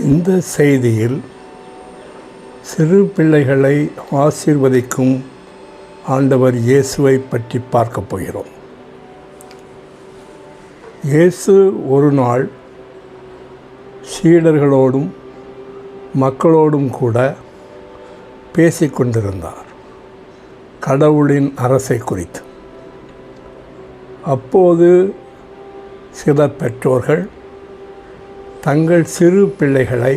இந்த செய்தியில் சிறு பிள்ளைகளை ஆசீர்வதிக்கும் ஆண்டவர் இயேசுவை பற்றி பார்க்கப் போகிறோம். இயேசு ஒரு நாள் சீடர்களோடும் மக்களோடும் கூட பேசிக்கொண்டிருந்தார் கடவுளின் அரசை குறித்து. அப்போது சில பெற்றோர்கள் தங்கள் சிறு பிள்ளைகளை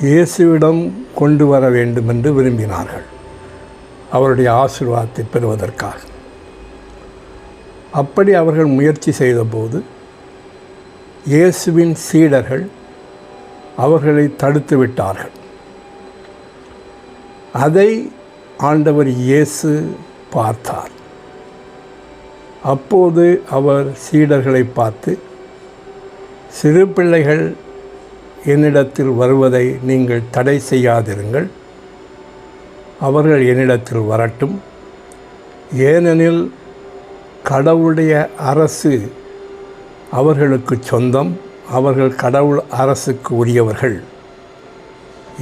இயேசுவிடம் கொண்டு வர வேண்டும் என்று விரும்பினார்கள், அவருடைய ஆசீர்வாதத்தை பெறுவதற்காக. அப்படி அவர்கள் முயற்சி செய்தபோது இயேசுவின் சீடர்கள் அவர்களை தடுத்து விட்டார்கள். அதை ஆண்டவர் இயேசு பார்த்தார். அப்போது அவர் சீடர்களை பார்த்து, சிறு பிள்ளைகள் என்னிடத்தில் வருவதை நீங்கள் தடை செய்யாதிருங்கள், அவர்கள் என்னிடத்தில் வரட்டும். ஏனெனில் கடவுளுடைய அரசு அவர்களுக்கு சொந்தம், அவர்கள் கடவுள் அரசுக்கு உரியவர்கள்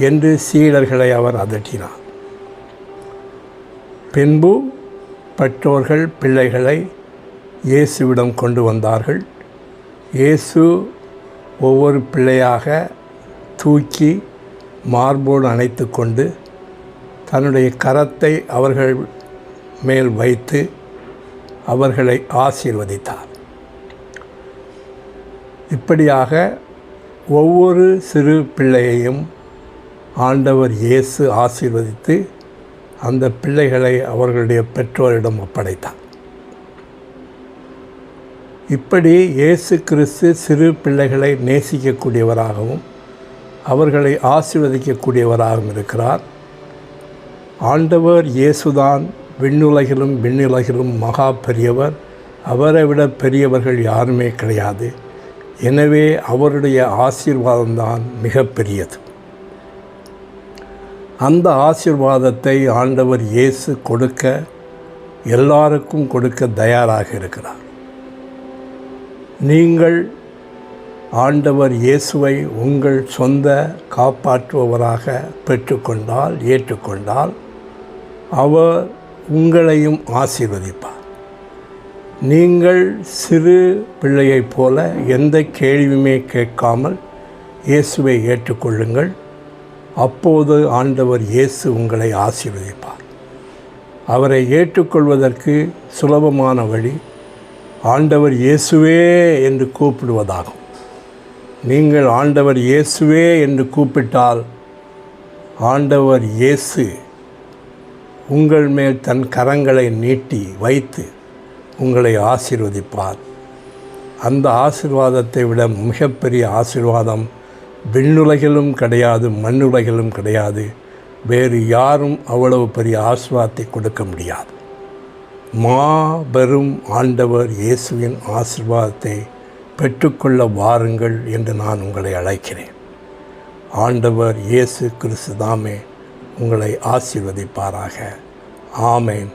என்று சீடர்களை அவர் அதட்டினார். பின்பு பெற்றோர்கள் பிள்ளைகளை இயேசுவிடம் கொண்டு வந்தார்கள். இயேசு ஒவ்வொரு பிள்ளையாக தூக்கி மார்போடு அணைத்து கொண்டு தன்னுடைய கரத்தை அவர்கள் மேல் வைத்து அவர்களை ஆசீர்வதித்தார். இப்படியாக ஒவ்வொரு சிறு பிள்ளையையும் ஆண்டவர் இயேசு ஆசீர்வதித்து அந்த பிள்ளைகளை அவர்களுடைய பெற்றோரிடம் ஒப்படைத்தார். இப்படி இயேசு கிறிஸ்து சிறு பிள்ளைகளை நேசிக்கக்கூடியவராகவும் அவர்களை ஆசீர்வதிக்கக்கூடியவராகவும் இருக்கிறார். ஆண்டவர் இயேசுதான் விண்ணுலகிலும் விண்ணுலகிலும் மகா பெரியவர், அவரை விட பெரியவர்கள் யாருமே கிடையாது. எனவே அவருடைய ஆசீர்வாதம்தான் மிக பெரியது. அந்த ஆசீர்வாதத்தை ஆண்டவர் இயேசு கொடுக்க, எல்லாருக்கும் கொடுக்க தயாராக இருக்கிறார். நீங்கள் ஆண்டவர் இயேசுவை உங்கள் சொந்த காப்பாற்றுபவராக பெற்றுக்கொண்டால், ஏற்றுக்கொண்டால், அவர் உங்களையும் ஆசீர்வதிப்பார். நீங்கள் சிறு பிள்ளையைப் போல எந்த கேள்வியுமே கேட்காமல் இயேசுவை ஏற்றுக்கொள்ளுங்கள். அப்போது ஆண்டவர் இயேசு உங்களை ஆசீர்வதிப்பார். அவரை ஏற்றுக்கொள்வதற்கு சுலபமான வழி ஆண்டவர் இயேசுவே என்று கூப்பிடுவதாகும். நீங்கள் ஆண்டவர் இயேசுவே என்று கூப்பிட்டால் ஆண்டவர் இயேசு உங்கள் மேல் தன் கரங்களை நீட்டி வைத்து உங்களை ஆசீர்வதிப்பார். அந்த ஆசீர்வாதத்தை விட மிகப்பெரிய ஆசீர்வாதம் விண்ணுலகிலும் கிடையாது, மண்ணுலகிலும் கிடையாது. வேறு யாரும் அவ்வளவு பெரிய ஆசீர்வாதத்தை கொடுக்க முடியாது. மாபெரும் ஆண்டவர் இயேசுவின் ஆசீர்வாதத்தை பெற்றுக்கொள்ள வாருங்கள் என்று நான் உங்களை அழைக்கிறேன். ஆண்டவர் இயேசு கிறிஸ்து தாமே உங்களை ஆசீர்வதிப்பாராக. ஆமென்.